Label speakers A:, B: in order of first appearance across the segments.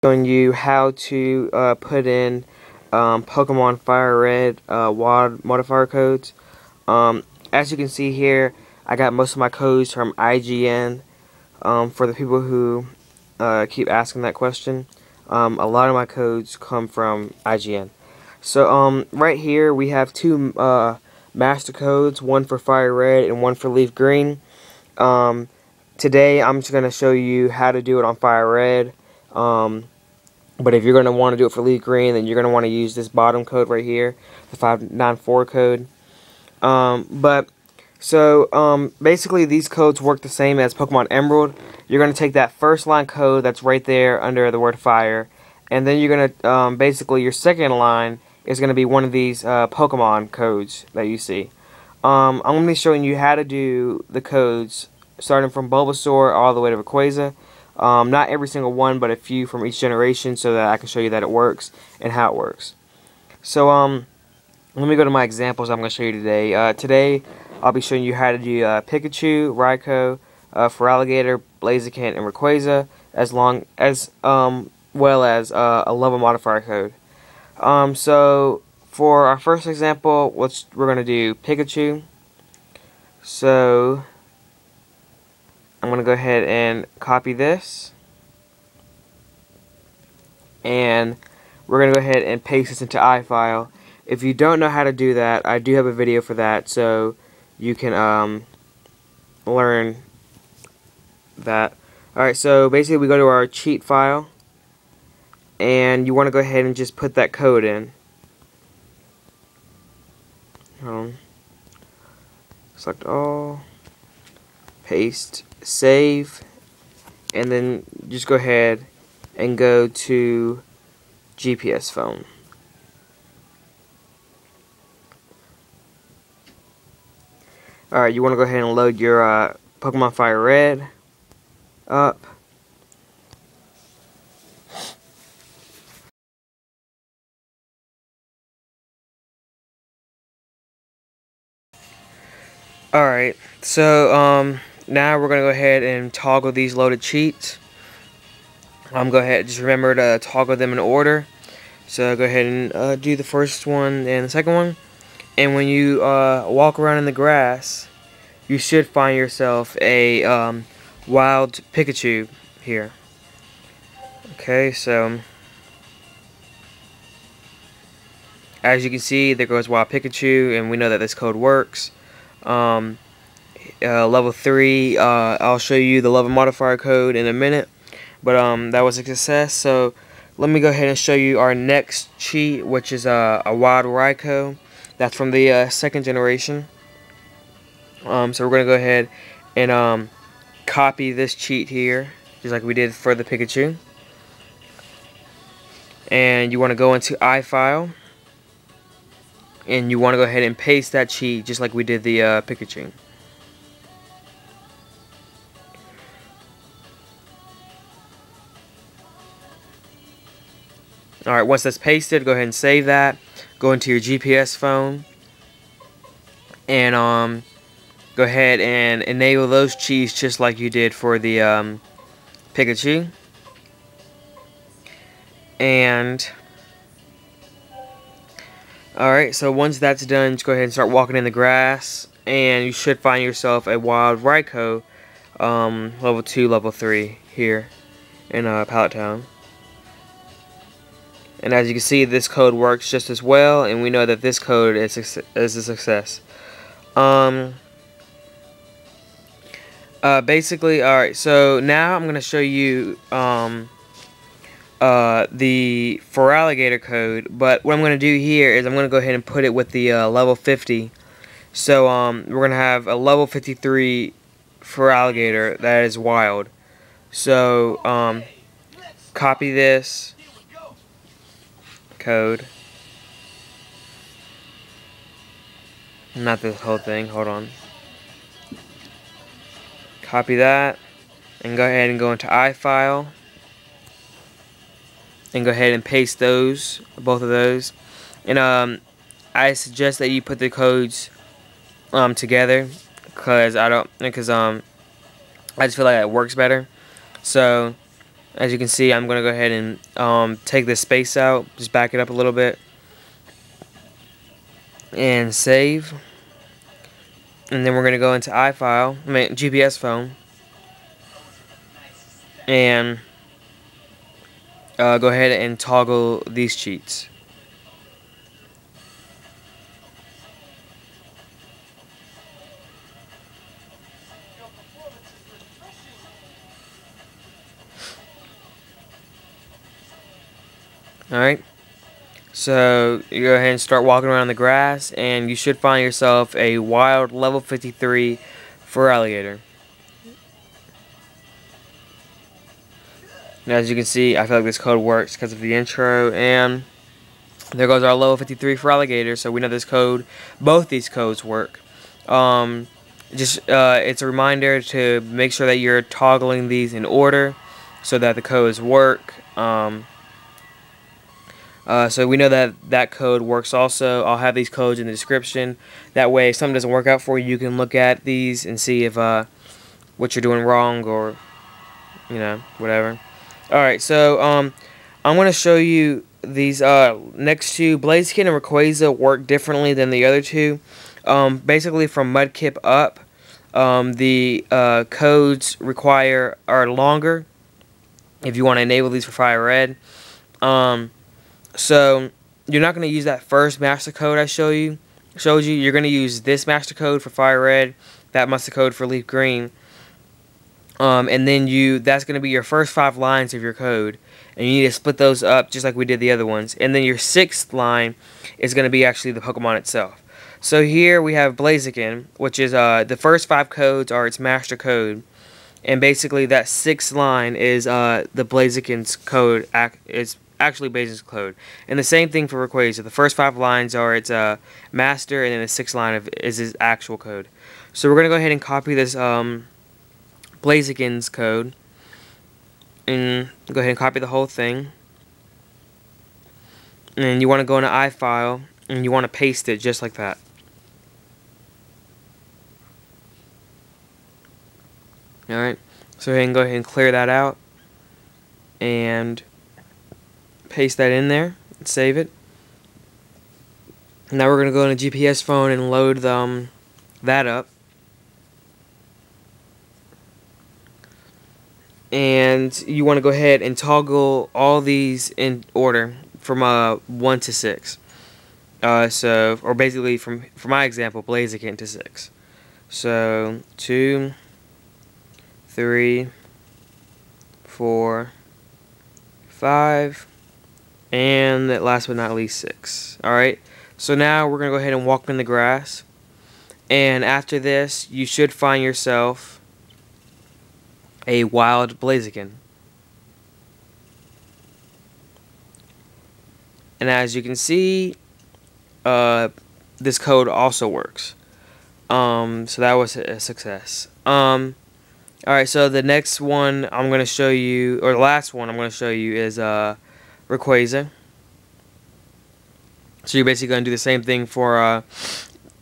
A: Showing you how to put in Pokemon FireRed WAD modifier codes. As you can see here, I got most of my codes from IGN. For the people who keep asking that question, a lot of my codes come from IGN. So right here we have two master codes, one for FireRed and one for Leaf Green. Today I'm just going to show you how to do it on FireRed. But if you're going to want to do it for Leaf Green, then you're going to want to use this bottom code right here, the 594 code. Basically these codes work the same as Pokemon Emerald. You're going to take that first line code that's right there under the word fire, and then you're going to, basically your second line is going to be one of these Pokemon codes that you see. I'm going to be showing you how to do the codes starting from Bulbasaur all the way to Raquaza. Not every single one, but a few from each generation, so that I can show you that it works and how it works. So let me go to my examples I'm going to show you today. Today I'll be showing you how to do Pikachu, Raikou, Freraligator, Blaziken, and Raquaza, as well as a level modifier code. So for our first example, we're going to do Pikachu. So I'm going to go ahead and copy this, and we're going to go ahead and paste this into iFile. If you don't know how to do that, I do have a video for that, so you can learn that. Alright, so basically we go to our cheat file, and you want to go ahead and just put that code in. Select all, paste, save, and then just go ahead and go to GPS phone. Alright, you want to go ahead and load your Pokemon FireRed up. Alright, so now we're going to go ahead and toggle these loaded cheats. Go ahead, just remember to toggle them in order. So go ahead and do the first one and the second one. And when you walk around in the grass, you should find yourself a wild Pikachu here. Okay, so as you can see, there goes wild Pikachu, and we know that this code works. Level 3, I'll show you the level modifier code in a minute, but that was a success. So let me go ahead and show you our next cheat, which is a wild Raikou. That's from the second generation. So we're going to go ahead and copy this cheat here, just like we did for the Pikachu. And you want to go into iFile, and you want to go ahead and paste that cheat, just like we did the Pikachu. Alright, once that's pasted, go ahead and save that. Go into your GPS phone, and go ahead and enable those cheats just like you did for the Pikachu. And alright, so once that's done, just go ahead and start walking in the grass, and you should find yourself a wild Raikou, level 2, level 3 here in Pallet Town. And as you can see, this code works just as well, and we know that this code is a success. Basically, alright, so now I'm going to show you the Freraligator code, but what I'm going to do here is I'm going to go ahead and put it with the level 50. So we're going to have a level 53 Freraligator that is wild. So copy this code. Not this whole thing, hold on. Copy that, and go ahead and go into iFile, and go ahead and paste those, both of those. And I suggest that you put the codes together, because I just feel like it works better. So As you can see, I'm going to go ahead and take this space out, just back it up a little bit, and save. And then we're going to go into GPS phone, and go ahead and toggle these cheats. Alright, so you go ahead and start walking around the grass, and you should find yourself a wild level 53 Freraligator. And as you can see, I feel like this code works because of the intro, and there goes our level 53 Freraligator, so we know this code, both these codes work. It's a reminder to make sure that you're toggling these in order so that the codes work. So we know that that code works also. I'll have these codes in the description. That way, if something doesn't work out for you, you can look at these and see if what you're doing wrong, or whatever. Alright, so I'm going to show you these next two. Blaziken and Raquaza work differently than the other two. Basically, from Mudkip up, the codes are longer if you want to enable these for FireRed. So you're not going to use that first master code I showed you. You're going to use this master code for FireRed, that master code for Leaf Green, and then that's going to be your first 5 lines of your code, and you need to split those up just like we did the other ones. And then your 6th line is going to be actually the Pokemon itself. So here we have Blaziken, which is the first 5 codes are its master code, and basically that 6th line is the Blaziken's code. It's actually Blaziken's code. And the same thing for Raquaza. The first 5 lines are its master, and then the 6th line is his actual code. So we're going to go ahead and copy this Blaziken's code, and go ahead and copy the whole thing. And you want to go into iFile, and you want to paste it just like that. Alright, so go ahead and clear that out, and paste that in there, and save it. Now we're going to go into GPS phone and load that up. And you want to go ahead and toggle all these in order from 1 to 6. Or basically for my example, Blaziken to 6. So 2, 3, 4, 5, and last but not least 6. Alright, so now we're going to go ahead and walk in the grass, and after this you should find yourself a wild Blaziken. And as you can see, this code also works. So that was a success. Alright, so the next one I'm going to show you, or the last one I'm going to show you, is Raquaza. So you're basically going to do the same thing for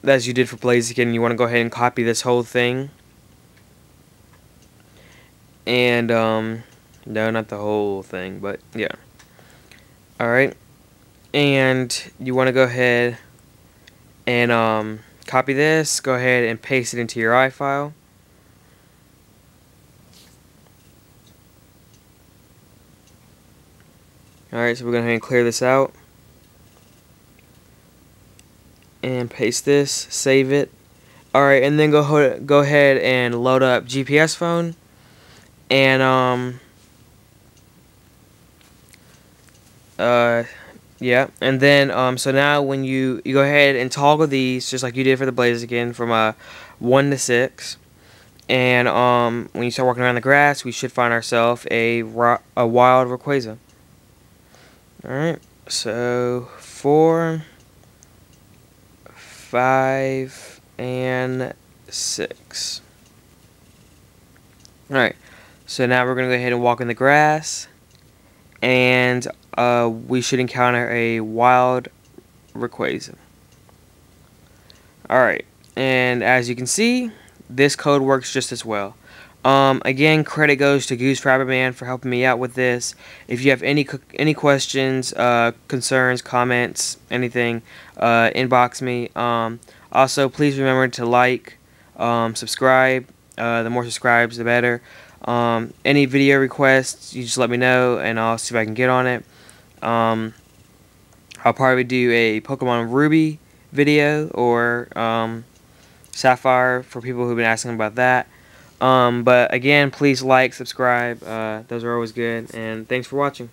A: as you did for Blaziken. You want to go ahead and copy this whole thing. And no, not the whole thing, but yeah. Alright, and you want to go ahead and copy this, go ahead and paste it into your iFile. Alright, so we're going to go ahead and clear this out, and paste this, save it. Alright, and then go ahead and load up GPS phone. And yeah, and then so now when you go ahead and toggle these just like you did for the Blaziken from 1 to 6, and when you start walking around the grass, we should find ourselves a wild Raquaza. Alright, so 4, 5, and 6. Alright, so now we're going to go ahead and walk in the grass, and we should encounter a wild Raquaza. Alright, and as you can see, this code works just as well. Again, credit goes to Goose Rabbitman for helping me out with this. If you have any questions, concerns, comments, anything, inbox me. Also, please remember to like, subscribe. The more subscribes, the better. Any video requests, you just let me know, and I'll see if I can get on it. I'll probably do a Pokemon Ruby video or Sapphire for people who've been asking about that. But again, please like, subscribe. Those are always good. And thanks for watching.